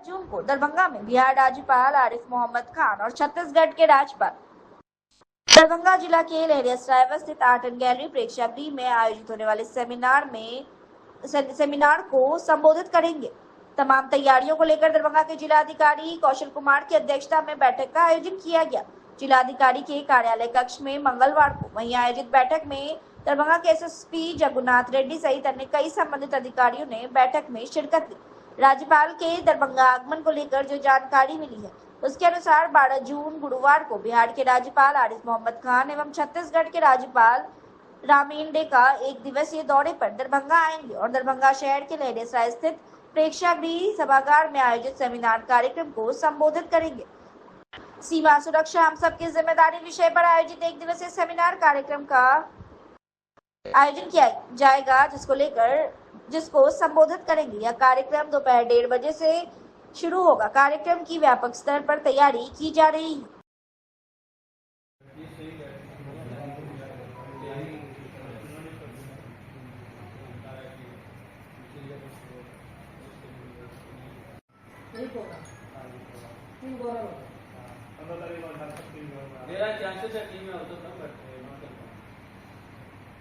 जून को दरभंगा में बिहार राज्यपाल आरिफ मोहम्मद खान और छत्तीसगढ़ के राज्यपाल दरभंगा जिला के लहरियासराय स्थित आर्ट एंड गैलरी प्रेक्षागृह में आयोजित होने वाले सेमिनार को संबोधित करेंगे। तमाम तैयारियों को लेकर दरभंगा के जिलाधिकारी कौशल कुमार की अध्यक्षता में बैठक का आयोजन किया गया। जिलाधिकारी के कार्यालय कक्ष में मंगलवार को वहीं आयोजित बैठक में दरभंगा के एसएसपी जगुनाथ रेड्डी सहित अन्य कई संबंधित अधिकारियों ने बैठक में शिरकत की। राज्यपाल के दरभंगा आगमन को लेकर जो जानकारी मिली है उसके अनुसार 12 जून गुरुवार को बिहार के राज्यपाल आरिफ मोहम्मद खान एवं छत्तीसगढ़ के राज्यपाल रामेंडे का एक दिवसीय दौरे पर दरभंगा आएंगे और दरभंगा शहर के लहरियासराय स्थित प्रेक्षागृह सभागार में आयोजित सेमिनार कार्यक्रम को संबोधित करेंगे। सीमा सुरक्षा हम सबकी जिम्मेदारी विषय पर आयोजित एक दिवसीय सेमिनार कार्यक्रम का आयोजन किया जाएगा, जिसको संबोधित करेंगे। यह कार्यक्रम दोपहर 1:30 बजे से शुरू होगा। कार्यक्रम की व्यापक स्तर पर तैयारी की जा रही है। मेरा चांसेस है टीम में हो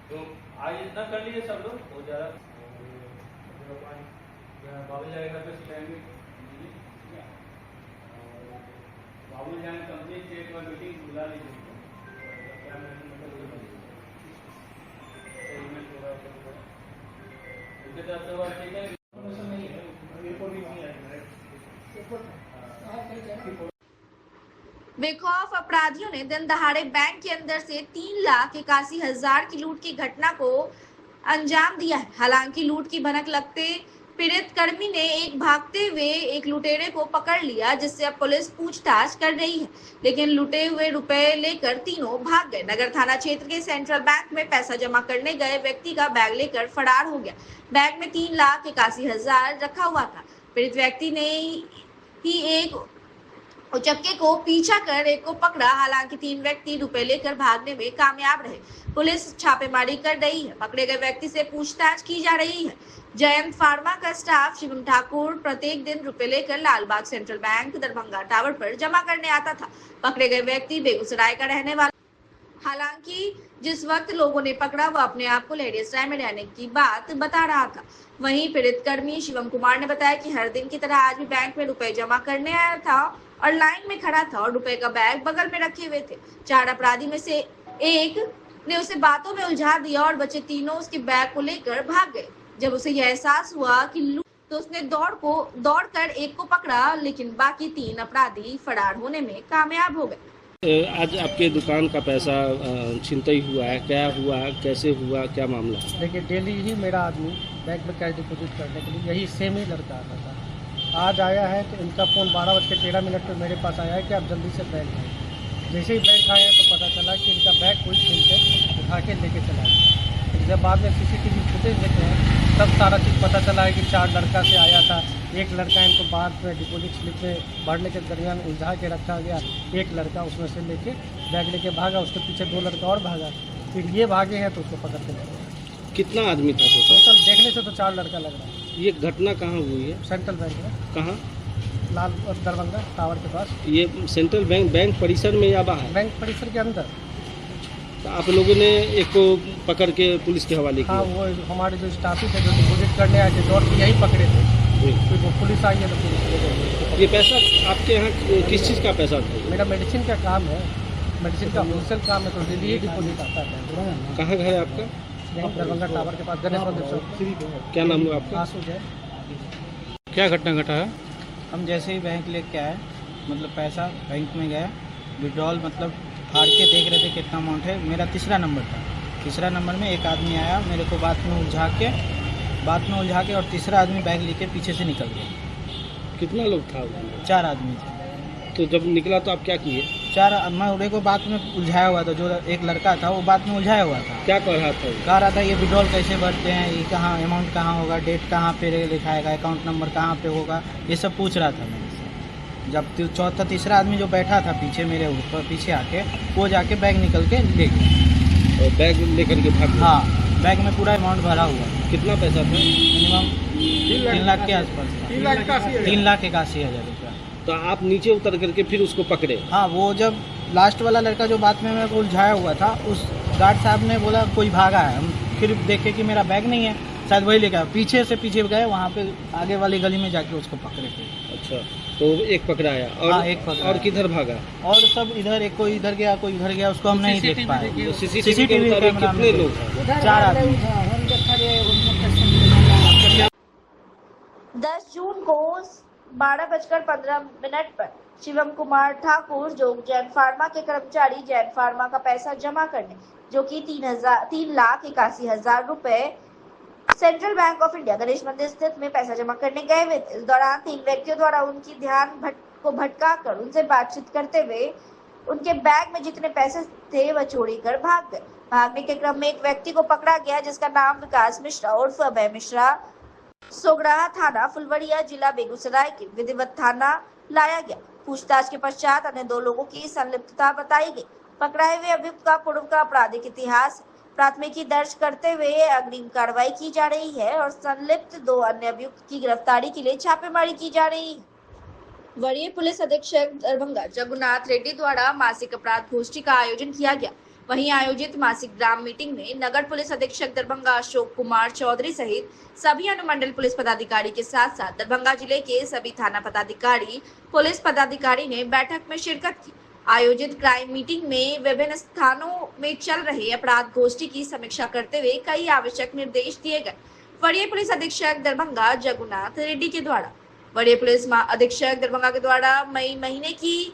तो आज इतना कर लिए सब लोग हो जा रहा बाबू जाएगा तो सिखाएंगे बाबू जाए कंप्लीट से एक बार मीटिंग बुला लीजिए बेखौफ अपराधियों ने दिन दहाड़े बैंक के अंदर से 3,81,000 की लूट की घटना को अंजाम दिया है। हालांकि लूट की भनक लगते पीड़ित कर्मी ने भागते हुए एक लुटेरे को पकड़ लिया, जिससे अब पुलिस पूछताछ कर रही है। लेकिन लूटे हुए रुपए लेकर तीनों भाग गए। नगर थाना क्षेत्र के सेंट्रल बैंक में पैसा जमा करने गए व्यक्ति का बैग लेकर फरार हो गया। बैग में 3,81,000 रखा हुआ था। पीड़ित व्यक्ति ने ही एक उचक्के को पीछा कर एक को पकड़ा। हालांकि 3 व्यक्ति रुपए लेकर भागने में कामयाब रहे। पुलिस छापेमारी कर रही है। पकड़े गए व्यक्ति से पूछताछ की जा रही है। जयंत फार्मा का स्टाफ शिवम ठाकुर प्रत्येक दिन रुपए लेकर Lalbagh Central Bank Darbhanga tower पर जमा करने आता था। पकड़े गए व्यक्ति बेगूसराय का रहने वाला। हालांकि जिस वक्त लोगों ने पकड़ा वह अपने आप को लहरियासराय में रहने की बात बता रहा था। वहीं पीड़ित कर्मी शिवम कुमार ने बताया कि हर दिन की तरह आज भी बैंक में रुपए जमा करने आया था और लाइन में खड़ा था और रुपए का बैग बगल में रखे हुए थे। 4 अपराधी में से एक ने उसे बातों में उलझा दिया और बचे तीनों उसके बैग को लेकर भाग गए। जब उसे यह एहसास हुआ कि लूट, तो उसने दौड़कर एक को पकड़ा, लेकिन बाकी 3 अपराधी फरार होने में कामयाब हो गए। आज आपके दुकान का पैसा छिनतई हुआ है, क्या हुआ, कैसे हुआ, क्या मामला? देखिए, डेली ही मेरा आदमी बैंक में कैश डिपॉजिट करने के लिए यही सेम ही लड़का आता था। आज आया है तो इनका फ़ोन 12:13 पर मेरे पास आया है कि आप जल्दी से बैंक आए। जैसे ही बैंक आया तो पता चला कि इनका बैग कोई छीन के उठा के लेके चला गया। जब बाद में CCTV फुटेज देखे हैं तब सारा चीज़ पता चला है कि 4 लड़का से आया था। एक लड़का इनको बाद में डिपॉजिट स्लिप में भरने के दरमियान उलझा के रखा गया। एक लड़का उसमें से लेके बैग लेके भागा। उसके पीछे 2 लड़का और भागा। फिर ये भागे हैं तो उसको पकड़ के लगा। कितना आदमी था टोटल देखने से तो 4 लड़का लग रहा है। ये घटना कहाँ हुई है? सेंट्रल बैंक में। कहाँ? लाल दरभंगा टावर के पास। ये सेंट्रल बैंक परिसर में या बाहर? बैंक परिसर के अंदर। तो आप लोगों ने एक को पकड़ के पुलिस के हवाले किया? हाँ, वो हमारे जो स्टाफ थे जो डिपॉजिट करने आए थे दौड़ के यही पकड़े थे। फिर वो पुलिस आई है तो पुलिस। ये पैसा आपके यहाँ किस चीज़ का पैसा था? मेरा मेडिसिन का काम है, मेडिसिन का होलसेल काम है, तो डेली ही डिपॉजिट आता है। कहाँ घर है आपका? दरभंगा टावर के पास गणेश मंदिर चौक। क्या नाम है आपका? आंसू है। क्या घटना घटा है? हम जैसे ही बैंक लेके आए, मतलब पैसा बैंक में गया, विड्रॉल मतलब फाड़ के देख रहे थे कितना अमाउंट है। मेरा तीसरा नंबर था। तीसरा नंबर में एक आदमी आया, मेरे को बात में उलझा के और तीसरा आदमी बैग लेके पीछे से निकल गया। कितना लोग था? 4 आदमी थे। तो जब निकला तो आप क्या किए? 4 मैं उड़े को बात में उलझाया हुआ था। जो एक लड़का था वो बात में उलझाया हुआ था। क्या कह रहा था? कह रहा था ये विड्रॉल कैसे भरते हैं, ये कहाँ अमाउंट कहाँ होगा, डेट कहाँ पे लिखाएगा, अकाउंट नंबर कहाँ पे होगा, ये सब पूछ रहा था मेरे से। जब तीसरा आदमी जो बैठा था पीछे मेरे ऊपर पीछे आके, वो जाके बैग निकल के ले गया। बैग लेकर के भाग? हाँ, बैग में पूरा अमाउंट भरा हुआ। कितना पैसा था? मिनिमम 3 लाख के आसपास था। 3,81,000 रुपया। तो आप नीचे उतर करके फिर उसको पकड़े? हाँ, वो जब लास्ट वाला लड़का जो बाद में मेरे को उलझाया हुआ था, उस गार्ड साहब ने बोला कोई भागा है। हम फिर देखे कि मेरा बैग नहीं है, शायद वही लेकर पीछे से पीछे गए, वहाँ पे आगे वाली गली में जाके उसको पकड़े थे। अच्छा, तो एक पकड़ाया और हाँ, एक पकड़ा। और किधर भागा? और सब इधर, एक कोई इधर गया, कोई इधर गया, उसको हम नहीं देख पाए। सीसीटीवी के मुताबिक कितने लोग हैं? 4 आदमी। 10 जून को 12:15 पर शिवम कुमार ठाकुर जो जैन फार्मा के कर्मचारी जैन फार्मा का पैसा जमा करने जो कि 3,81,000 रुपए central bank of India Ganesh मंदिर स्थित में पैसा जमा करने गए हुए थे। इस दौरान 3 व्यक्तियों द्वारा उनकी ध्यान को भटकाकर उनसे बातचीत करते हुए उनके बैग में जितने पैसे थे वह चोरी कर भाग गए। भागने के क्रम में एक व्यक्ति को पकड़ा गया जिसका नाम विकास मिश्रा उर्फ अभय मिश्रा सोगराहा थाना फुलवड़िया जिला बेगूसराय के विधिवत थाना लाया गया। पूछताछ के पश्चात अन्य 2 लोगों की संलिप्तता बताई गई। पकड़ाए हुए अभियुक्त का पूर्व का आपराधिक इतिहास, प्राथमिकी दर्ज करते हुए अग्रिम कार्रवाई की जा रही है और संलिप्त 2 अन्य अभियुक्त की गिरफ्तारी के लिए छापेमारी की जा रही है। वरीय पुलिस अधीक्षक दरभंगा जगन्नाथ रेड्डी द्वारा मासिक अपराध गोष्ठी का आयोजन किया गया। वहीं आयोजित मासिक ग्राम मीटिंग में नगर पुलिस अधीक्षक दरभंगा अशोक कुमार चौधरी सहित सभी अनुमंडल पुलिस पदाधिकारी के साथ साथ दरभंगा जिले के सभी थाना पदाधिकारी पुलिस पदाधिकारी ने बैठक में शिरकत की। आयोजित क्राइम मीटिंग में विभिन्न स्थानों में चल रहे अपराध गोष्ठी की समीक्षा करते हुए कई आवश्यक निर्देश दिए गए। वरीय पुलिस अधीक्षक दरभंगा जगन्नाथ रेड्डी के द्वारा वरीय पुलिस अधीक्षक दरभंगा के द्वारा मई महीने की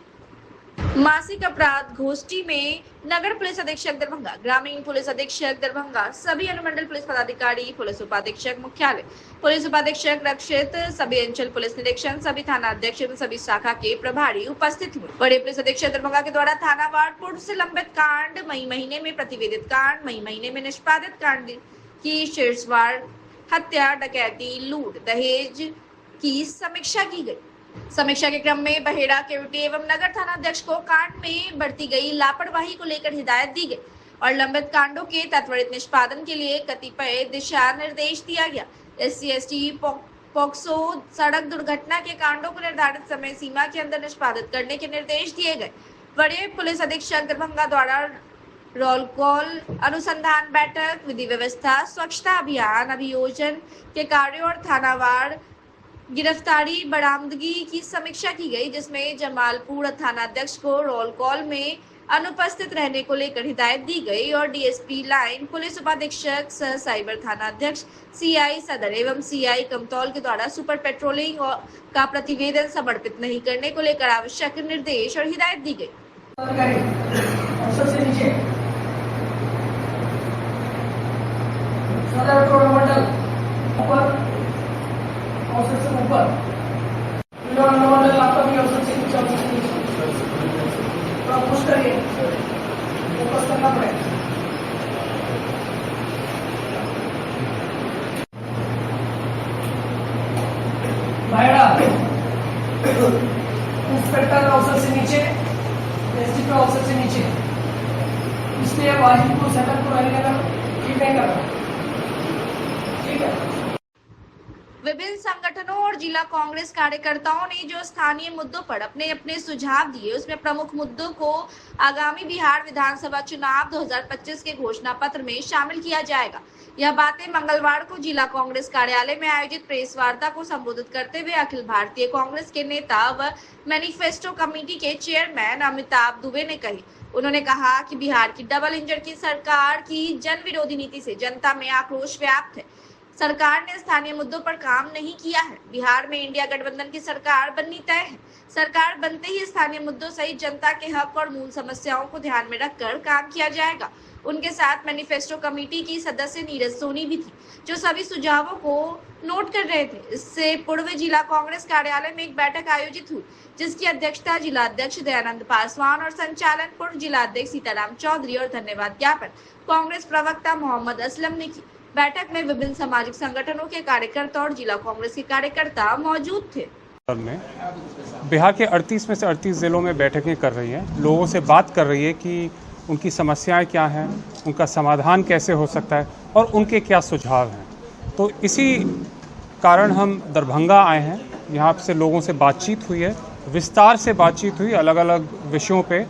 मासिक अपराध गोष्ठी में नगर पुलिस अधीक्षक दरभंगा, ग्रामीण पुलिस अधीक्षक दरभंगा, सभी अनुमंडल पुलिस पदाधिकारी, पुलिस उपाधीक्षक मुख्यालय, पुलिस उपाधीक्षक रक्षित, सभी अंचल पुलिस निरीक्षण, सभी थाना अध्यक्ष एवं सभी शाखा के प्रभारी उपस्थित हुए। बड़े पुलिस अधीक्षक दरभंगा के द्वारा थानावार पूर्व से लंबित कांड, मई महीने में प्रतिवेदित कांड, मई महीने में निष्पादित कांड की शीर्षवार हत्या, डकैती, लूट, दहेज की समीक्षा की गई। समीक्षा के क्रम में बहेड़ा, केवटी एवं नगर थाना अध्यक्ष को कांड में बरती गई लापरवाही को लेकर हिदायत दी गई और लंबित कांडों के त्वरित निष्पादन के लिए कतिपय दिशा निर्देश दिया गया। SC/ST पॉक्सो सड़क दुर्घटना के कांडों को निर्धारित समय सीमा के अंदर निष्पादित करने के निर्देश दिए गए। वरीय पुलिस अधीक्षक दरभंगा द्वारा रोल कॉल, अनुसंधान बैठक, विधि व्यवस्था, स्वच्छता अभियान, अभियोजन के कार्यों और थानावार गिरफ्तारी बरामदगी की समीक्षा की गई, जिसमें जमालपुर थाना अध्यक्ष को रोल कॉल में अनुपस्थित रहने को लेकर हिदायत दी गई और DSP लाइन, पुलिस उपाधीक्षक सह साइबर थाना अध्यक्ष, CI सदर एवं CI कमतौल के द्वारा सुपर पेट्रोलिंग का प्रतिवेदन समर्पित नहीं करने को लेकर आवश्यक निर्देश और हिदायत दी गई। इंस्पेक्टर ऑफिसर से नीचे, SDPO ऑफिसर से नीचे, इसलिए वाजिबपुर सकरपुर अलीनगर ठीक नहीं कर रहा। ठीक है। विभिन्न संगठनों और जिला कांग्रेस कार्यकर्ताओं ने जो स्थानीय मुद्दों पर अपने अपने सुझाव दिए, उसमें प्रमुख मुद्दों को आगामी बिहार विधानसभा चुनाव 2025 के घोषणा पत्र में शामिल किया जाएगा। यह बातें मंगलवार को जिला कांग्रेस कार्यालय में आयोजित प्रेस वार्ता को संबोधित करते हुए अखिल भारतीय कांग्रेस के नेता व मैनिफेस्टो कमेटी के चेयरमैन अमिताभ दुबे ने कही। उन्होंने कहा कि बिहार की डबल इंजन की सरकार की जन विरोधी नीति से जनता में आक्रोश व्याप्त है। सरकार ने स्थानीय मुद्दों पर काम नहीं किया है। बिहार में इंडिया गठबंधन की सरकार बननी तय है। सरकार बनते ही स्थानीय मुद्दों सहित जनता के हक और मूल समस्याओं को ध्यान में रखकर काम किया जाएगा। उनके साथ मैनिफेस्टो कमेटी की सदस्य नीरज सोनी भी थी, जो सभी सुझावों को नोट कर रहे थे। इससे पूर्व जिला कांग्रेस कार्यालय में एक बैठक आयोजित हुई, जिसकी अध्यक्षता जिला अध्यक्ष दयानंद पासवान और संचालन पूर्व जिला अध्यक्ष सीताराम चौधरी और धन्यवाद ज्ञापन कांग्रेस प्रवक्ता मोहम्मद असलम ने की। बैठक में विभिन्न सामाजिक संगठनों के कार्यकर्ता और जिला कांग्रेस के कार्यकर्ता मौजूद थे। बिहार के 38 में से 38 जिलों में बैठकें कर रही है, लोगों से बात कर रही है कि उनकी समस्याएं क्या हैं, उनका समाधान कैसे हो सकता है और उनके क्या सुझाव हैं। तो इसी कारण हम दरभंगा आए हैं। यहाँ से लोगों से बातचीत हुई है, विस्तार से बातचीत हुई अलग अलग विषयों पे,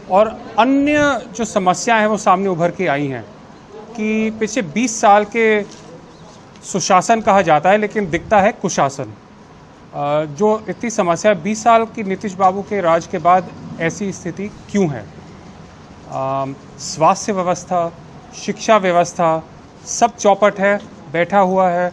और अन्य जो समस्याएं हैं वो सामने उभर के आई हैं कि पिछले 20 साल के सुशासन कहा जाता है लेकिन दिखता है कुशासन। जो इतनी समस्या 20 साल की नीतीश बाबू के राज के बाद ऐसी स्थिति क्यों है? स्वास्थ्य व्यवस्था, शिक्षा व्यवस्था सब चौपट है, बैठा हुआ है।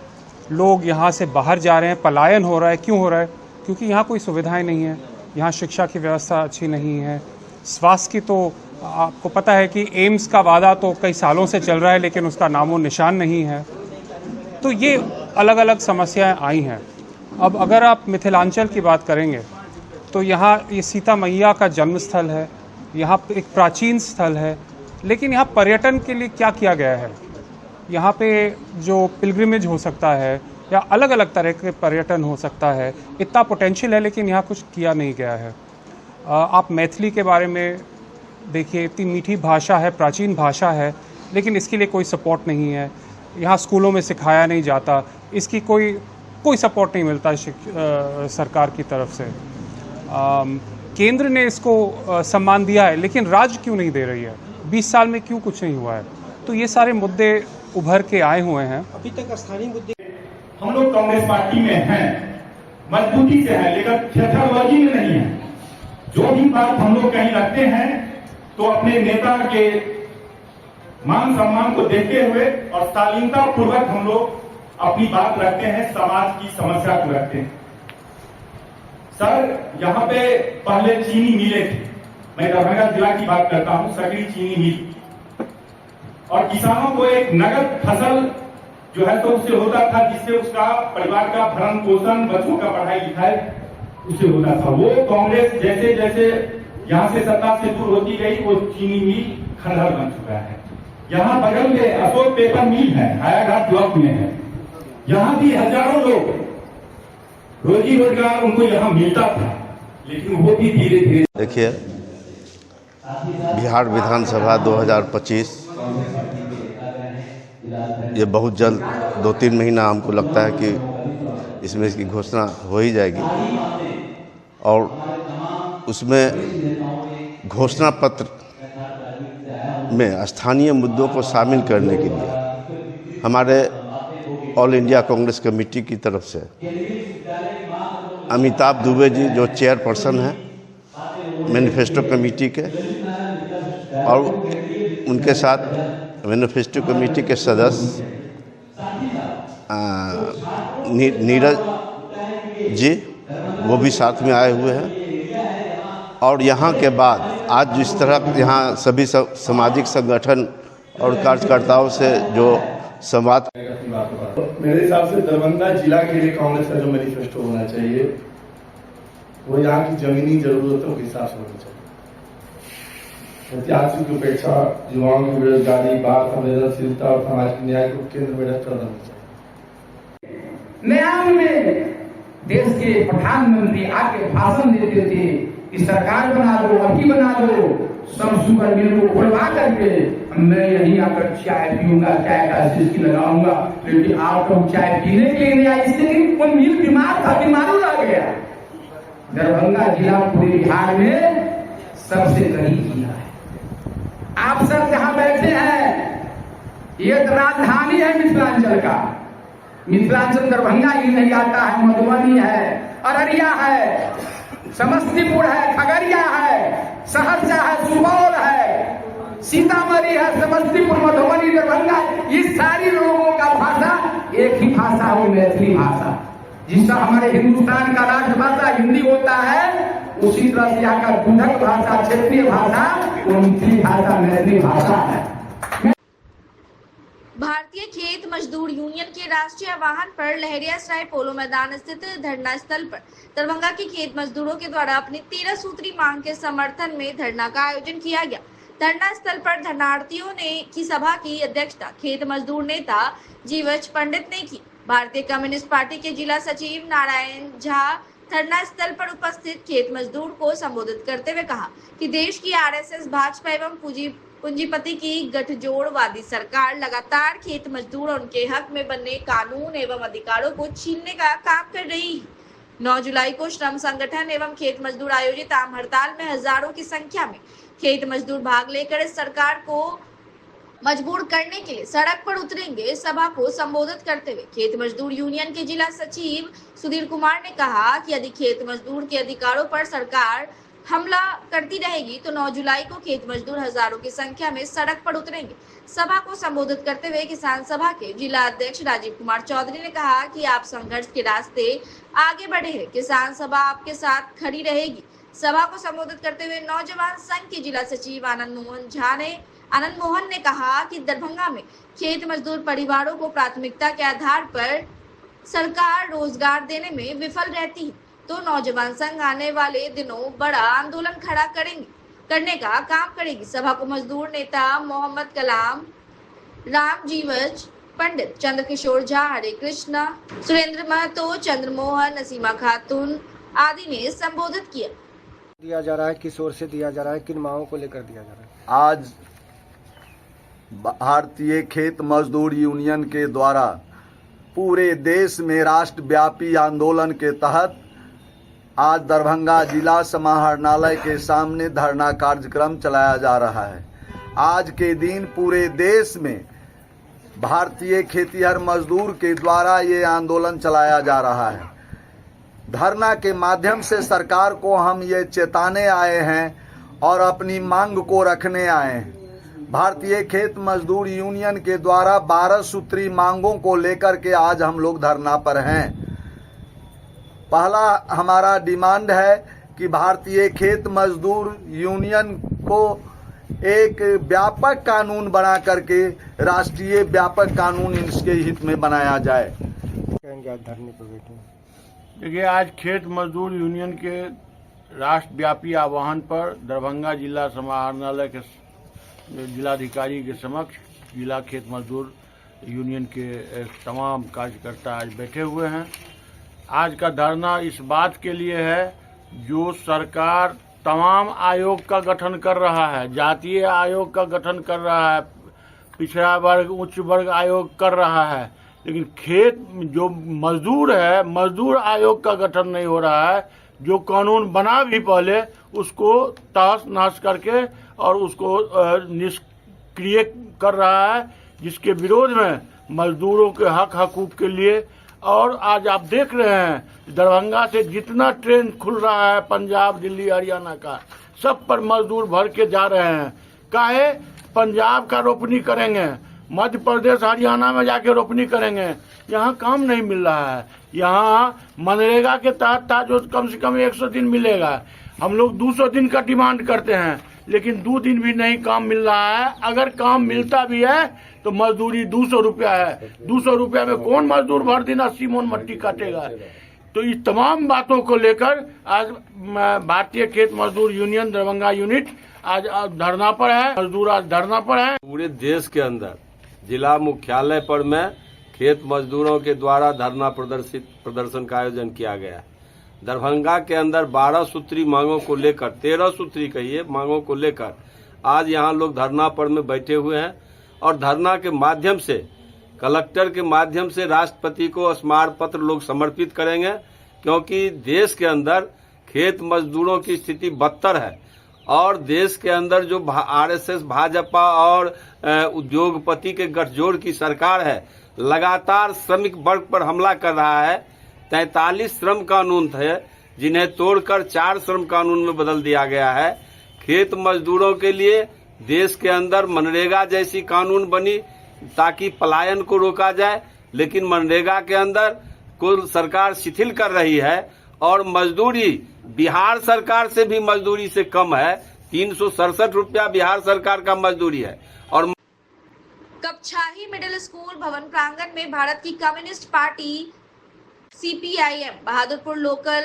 लोग यहाँ से बाहर जा रहे हैं, पलायन हो रहा है। क्यों हो रहा है? क्योंकि यहाँ कोई सुविधाएं नहीं है, यहाँ शिक्षा की व्यवस्था अच्छी नहीं है। स्वास्थ्य की तो आपको पता है कि एम्स का वादा तो कई सालों से चल रहा है लेकिन उसका नामो निशान नहीं है। तो ये अलग अलग समस्याएं आई हैं। अब अगर आप मिथिलांचल की बात करेंगे तो यहाँ ये सीता मैया का जन्म स्थल है, यहाँ एक प्राचीन स्थल है, लेकिन यहाँ पर्यटन के लिए क्या किया गया है? यहाँ पे जो पिलग्रिमेज हो सकता है या अलग अलग तरह के पर्यटन हो सकता है, इतना पोटेंशियल है लेकिन यहाँ कुछ किया नहीं गया है। आप मैथिली के बारे में देखिए, इतनी मीठी भाषा है, प्राचीन भाषा है, लेकिन इसके लिए कोई सपोर्ट नहीं है। यहाँ स्कूलों में सिखाया नहीं जाता, इसकी कोई सपोर्ट नहीं मिलता सरकार की तरफ से। केंद्र ने इसको सम्मान दिया है लेकिन राज्य क्यों नहीं दे रही है? 20 साल में क्यों कुछ नहीं हुआ है? तो ये सारे मुद्दे उभर के आए हुए हैं। अभी तक स्थानीय मुद्दे हम लोग कांग्रेस पार्टी में हैं, मजबूती से है, लेकिन थियोलॉजी में नहीं है। जो भी बात हम लोग कहीं रखते हैं तो अपने नेता के मान सम्मान को देखते हुए और शालीनता पूर्वक हम लोग अपनी बात रखते हैं, समाज की समस्या को रखते हैं। सर, यहाँ पे पहले चीनी मिलें थी, मैं दरभंगा जिला की बात करता हूँ, सकरी चीनी मिल, और किसानों को एक नगद फसल जो है तो उससे होता था, जिससे उसका परिवार का भरण पोषण, बच्चों का पढ़ाई लिखाई उससे होता था। वो कांग्रेस जैसे जैसे यहाँ से सत्ता से दूर होती गई, वो चीनी मिल खंडहर बन चुका है। यहाँ बगल में अशोक पेपर मिल है, हायाघाट ब्लॉक में है, यहाँ भी हजारों लोग रोजी रोजगार उनको यहाँ मिलता था, लेकिन वो भी धीरे धीरे। देखिए, बिहार विधानसभा 2025 ये बहुत जल्द 2-3 महीना हमको लगता है कि इसमें इसकी घोषणा हो ही जाएगी, और उसमें घोषणा पत्र में स्थानीय मुद्दों को शामिल करने के लिए हमारे ऑल इंडिया कांग्रेस कमेटी की तरफ से अमिताभ दुबे जी जो चेयरपर्सन हैं मैनिफेस्टो कमेटी के, और उनके साथ मैनिफेस्टो कमेटी के सदस्य नीरज जी, वो भी साथ में आए हुए हैं। और यहाँ के बाद आज जिस तरह यहाँ सभी सामाजिक संगठन और कार्यकर्ताओं से जो संवाद, मेरे हिसाब से दरभंगा जिला के लिए कांग्रेस का जो मैनिफेस्टो होना चाहिए वो यहाँ की जमीनी जरूरतों के हिसाब से होना चाहिए। ऐतिहासिक उपेक्षा, युवाओं की बेरोजगारी, बाल संवेदनशीलता और सामाजिक न्याय को केंद्र में रखकर होना चाहिए। नया में देश के प्रधानमंत्री आके भाषण देते थे कि सरकार बना दो, अभी बना दो, सब सुपर मिल को खुलवा करके मैं यहीं आकर चाय पीऊंगा, चाय का सिस्की लगाऊंगा। लेकिन आप लोग चाय पीने के लिए नहीं आए, इसलिए वो मिल बीमार था, बीमारू रह गया। दरभंगा जिला पूरे बिहार में सबसे गरीब जिला है। आप सब जहां बैठे हैं, ये राजधानी है मिथिलांचल का। मिथिलांचल दरभंगा ही नहीं आता है, मधुबनी है, अररिया है, समस्तीपुर है, खगड़िया है, सहरसा है, सुपौल है, सीतामढ़ी है, समस्तीपुर, मधुबनी, दरभंगा, ये सारी लोगों का भाषा एक ही भाषा है, मैथिली भाषा। जिसका हमारे हिंदुस्तान का राष्ट्रभाषा हिंदी होता है, उसी तरह से यहाँ का बुधक भाषा, क्षेत्रीय भाषा, वो मिथिली भाषा, मैथिली भाषा है। भारतीय खेत मजदूर यूनियन के राष्ट्रीय आह्वान पर लहरियासराय पोलो मैदान स्थित धरना स्थल पर दरभंगा के खेत मजदूरों के द्वारा अपनी 13 सूत्री मांग के समर्थन में धरना का आयोजन किया गया। धरना स्थल पर धरनार्थियों की सभा की अध्यक्षता खेत मजदूर नेता जीवच पंडित ने की। भारतीय कम्युनिस्ट पार्टी के जिला सचिव नारायण झा धरना स्थल पर उपस्थित खेत मजदूर को संबोधित करते हुए कहा कि देश की आरएसएस, भाजपा एवं पूंजीपति की गठजोड़वादी सरकार लगातार खेत मजदूर और उनके हक में बनने कानून एवं अधिकारों को छीनने का काम कर रही है। 9 जुलाई को श्रम संगठन एवं खेत मजदूर आयोजित आम हड़ताल में हजारों की संख्या में खेत मजदूर भाग लेकर इस सरकार को मजबूर करने के लिए सड़क पर उतरेंगे। सभा को संबोधित करते हुए खेत मजदूर यूनियन के जिला सचिव सुधीर कुमार ने कहा कि यदि खेत मजदूर के अधिकारों पर सरकार हमला करती रहेगी तो 9 जुलाई को खेत मजदूर हजारों की संख्या में सड़क पर उतरेंगे। सभा को संबोधित करते हुए किसान सभा के जिला अध्यक्ष राजीव कुमार चौधरी ने कहा कि आप संघर्ष के रास्ते आगे बढ़े हैं, किसान सभा आपके साथ खड़ी रहेगी। सभा को संबोधित करते हुए नौजवान संघ के जिला सचिव आनंद मोहन ने कहा कि दरभंगा में खेत मजदूर परिवारों को प्राथमिकता के आधार पर सरकार रोजगार देने में विफल रहती है, तो नौजवान संघ आने वाले दिनों बड़ा आंदोलन खड़ा करने का काम करेगी। सभा को मजदूर नेता मोहम्मद कलाम, राम जीवज, पंडित चंद्रकिशोर झा, हरे कृष्णा, सुरेंद्र महतो, चंद्रमोहन, नसीमा खातून आदि ने संबोधित किया। दिया जा रहा है, किस ओर से दिया जा रहा है, किन मांगों को लेकर दिया जा रहा है? आज भारतीय खेत मजदूर यूनियन के द्वारा पूरे देश में राष्ट्रव्यापी आंदोलन के तहत आज दरभंगा जिला समाहरणालय के सामने धरना कार्यक्रम चलाया जा रहा है। आज के दिन पूरे देश में भारतीय खेतिहर मजदूर के द्वारा ये आंदोलन चलाया जा रहा है। धरना के माध्यम से सरकार को हम ये चेताने आए हैं और अपनी मांग को रखने आए हैं। भारतीय खेत मजदूर यूनियन के द्वारा 12 सूत्री मांगों को लेकर के आज हम लोग धरना पर हैं। पहला हमारा डिमांड है कि भारतीय खेत मजदूर यूनियन को एक व्यापक कानून बना करके राष्ट्रीय व्यापक कानून इसके हित में बनाया जाए। धरने पर बैठे देखिए, आज खेत मजदूर यूनियन के राष्ट्रव्यापी आह्वान पर दरभंगा जिला समाहरणालय के जिलाधिकारी के समक्ष जिला खेत मजदूर यूनियन के तमाम कार्यकर्ता आज बैठे हुए हैं। आज का धरना इस बात के लिए है, जो सरकार तमाम आयोग का गठन कर रहा है, जातीय आयोग का गठन कर रहा है, पिछड़ा वर्ग उच्च वर्ग आयोग कर रहा है, लेकिन खेत जो मजदूर है, मजदूर आयोग का गठन नहीं हो रहा है। जो कानून बना भी पहले उसको तहस नहस करके और उसको निष्क्रिय कर रहा है, जिसके विरोध में मजदूरों के हक हकूक के लिए। और आज आप देख रहे हैं दरभंगा से जितना ट्रेन खुल रहा है पंजाब, दिल्ली, हरियाणा का, सब पर मजदूर भर के जा रहे हैं। काहे? पंजाब का रोपनी करेंगे, मध्य प्रदेश हरियाणा में जाके रोपनी करेंगे, यहाँ काम नहीं मिल रहा है। यहाँ मनरेगा के तहत था जो कम से कम 100 दिन मिलेगा, हम लोग 200 दिन का डिमांड करते हैं, लेकिन 2 दिन भी नहीं काम मिल रहा है। अगर काम मिलता भी है तो मजदूरी 200 रुपया है। 200 रुपया में कौन मजदूर भर दिन 80 मोन मट्टी काटेगा? तो इस तमाम बातों को लेकर आज भारतीय खेत मजदूर यूनियन दरभंगा यूनिट आज धरना पर है। मजदूर आज धरना पर है। पूरे देश के अंदर जिला मुख्यालय पर में खेत मजदूरों के द्वारा धरना प्रदर्शन का आयोजन किया गया। दरभंगा के अंदर 12 सूत्री मांगों को लेकर, 13 सूत्री कहिए मांगों को लेकर आज यहाँ लोग धरना पर में बैठे हुए हैं और धरना के माध्यम से, कलेक्टर के माध्यम से राष्ट्रपति को स्मारक पत्र लोग समर्पित करेंगे, क्योंकि देश के अंदर खेत मजदूरों की स्थिति बदतर है और देश के अंदर जो आरएसएस, भाजपा और उद्योगपति के गठजोड़ की सरकार है, लगातार श्रमिक वर्ग पर हमला कर रहा है। 43 श्रम कानून थे जिन्हें तोड़कर 4 श्रम कानून में बदल दिया गया है। खेत मजदूरों के लिए देश के अंदर मनरेगा जैसी कानून बनी ताकि पलायन को रोका जाए, लेकिन मनरेगा के अंदर कुल सरकार शिथिल कर रही है और मजदूरी बिहार सरकार से भी मजदूरी से कम है। 367 रुपया बिहार सरकार का मजदूरी है। और कपछाही मिडिल स्कूल भवन प्रांगण में भारत की communist party CPIM Bahadurpur local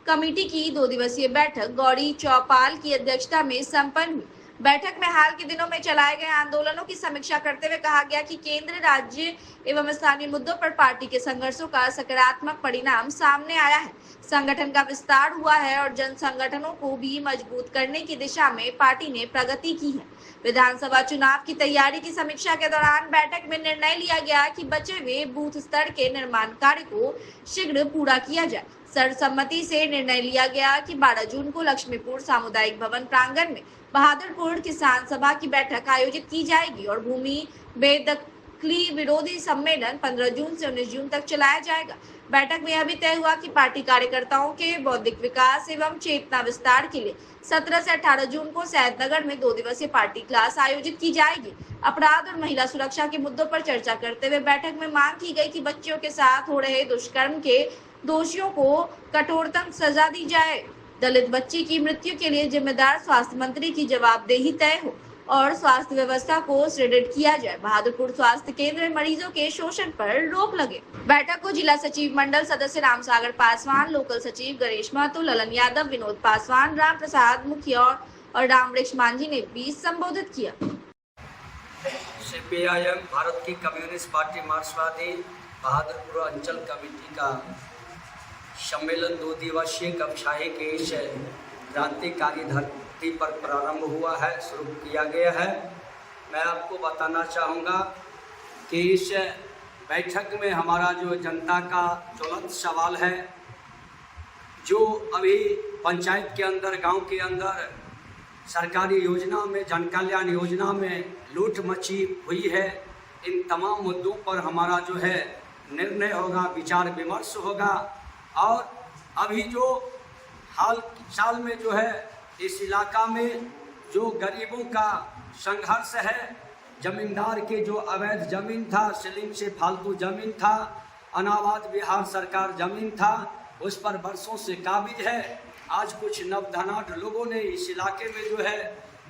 committee की 2 दिवसीय बैठक गौरी चौपाल की अध्यक्षता में संपन्न हुई। बैठक में हाल के दिनों में चलाए गए आंदोलनों की समीक्षा करते हुए कहा गया कि केंद्र, राज्य एवं स्थानीय मुद्दों पर पार्टी के संघर्षों का सकारात्मक परिणाम सामने आया है। संगठन का विस्तार हुआ है और जन संगठनों को भी मजबूत करने की दिशा में पार्टी ने प्रगति की है। विधानसभा चुनाव की तैयारी की समीक्षा के दौरान बैठक में निर्णय लिया गया कि बचे हुए बूथ स्तर के निर्माण कार्य को शीघ्र पूरा किया जाए। सर्वसम्मति से निर्णय लिया गया कि 12 जून को लक्ष्मीपुर सामुदायिक भवन प्रांगण में बहादुरपुर किसान सभा की बैठक आयोजित की जाएगी और भूमि बेदखली विरोधी सम्मेलन 15 जून से 19 जून तक चलाया जाएगा। बैठक में यह भी तय हुआ कि पार्टी कार्यकर्ताओं के बौद्धिक विकास एवं चेतना विस्तार के लिए 17 से 18 जून को सैदनगर में 2 दिवसीय पार्टी क्लास आयोजित की जाएगी। अपराध और महिला सुरक्षा के मुद्दों पर चर्चा करते हुए बैठक में मांग की गई कि बच्चियों के साथ हो रहे दुष्कर्म के दोषियों को कठोरतम सजा दी जाए। दलित बच्ची की मृत्यु के लिए जिम्मेदार स्वास्थ्य मंत्री की जवाबदेही तय हो और स्वास्थ्य व्यवस्था को सुदृढ़ किया जाए। बहादुरपुर स्वास्थ्य केंद्र में मरीजों के शोषण पर रोक लगे। बैठक को जिला सचिव मंडल सदस्य रामसागर पासवान, लोकल सचिव गणेश महतो, ललन यादव, विनोद पासवान, राम प्रसाद मुखिया और रामवृक्ष मांझी ने भी संबोधित किया। सीपीआईएम भारत की कम्युनिस्ट पार्टी मार्क्सवादी बहादुरपुर अंचल कमेटी का सम्मेलन 2 दिवसीय कक्षाएं के इस क्रांतिकारी धरती पर प्रारंभ हुआ है, शुरू किया गया है। मैं आपको बताना चाहूँगा कि इस बैठक में हमारा जो जनता का ज्वलंत सवाल है, जो अभी पंचायत के अंदर, गांव के अंदर सरकारी योजना में, जन कल्याण योजना में लूट मची हुई है, इन तमाम मुद्दों पर हमारा जो है निर्णय होगा, विचार विमर्श होगा। और अभी जो हाल साल में जो है इस इलाका में जो गरीबों का संघर्ष है, जमींदार के जो अवैध जमीन था, सीलिंग से फालतू जमीन था, अनाबाद बिहार सरकार जमीन था, उस पर बरसों से काबिज है। आज कुछ नवधनाढ़ लोगों ने इस इलाके में जो है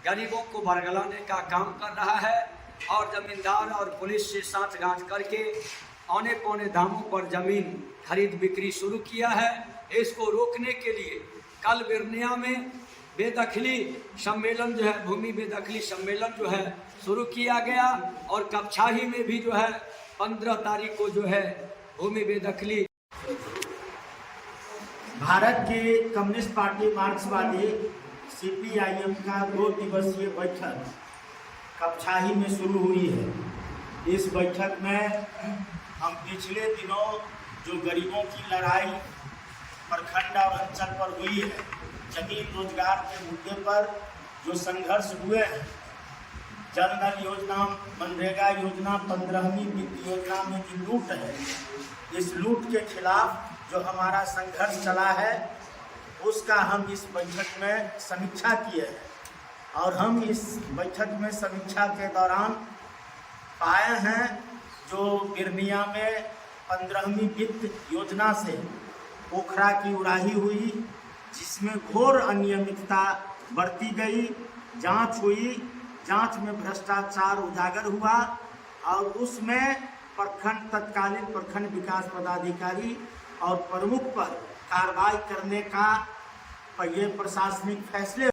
गरीबों को बरगलाने का काम कर रहा है और जमींदार और पुलिस से साठगांठ करके औने पौने दामों पर जमीन खरीद बिक्री शुरू किया है। इसको रोकने के लिए कल बिरनिया में बेदखली सम्मेलन जो है, भूमि बेदखली सम्मेलन जो है शुरू किया गया और कपछाही में भी जो है 15 तारीख को जो है भूमि बेदखली। भारत के कम्युनिस्ट पार्टी मार्क्सवादी सीपीआईएम का 2 दिवसीय बैठक कपछाही में शुरू हुई है। इस बैठक में हम पिछले दिनों जो गरीबों की लड़ाई प्रखंड और अंचल पर हुई है, जमीन रोजगार के मुद्दे पर जो संघर्ष हुए हैं, जन धन योजना, मनरेगा योजना, 15वीं वित्त योजना में जो लूट है, इस लूट के खिलाफ जो हमारा संघर्ष चला है, उसका हम इस बैठक में समीक्षा किए हैं। और हम इस बैठक में समीक्षा के दौरान पाए हैं जो बिरनिया में 15वीं वित्त योजना से पोखरा की उड़ाही हुई, जिसमें घोर अनियमितता बरती गई, जांच हुई, जांच में भ्रष्टाचार उजागर हुआ और उसमें तत्कालीन प्रखंड विकास पदाधिकारी और प्रमुख पर कार्रवाई करने का ये प्रशासनिक फैसले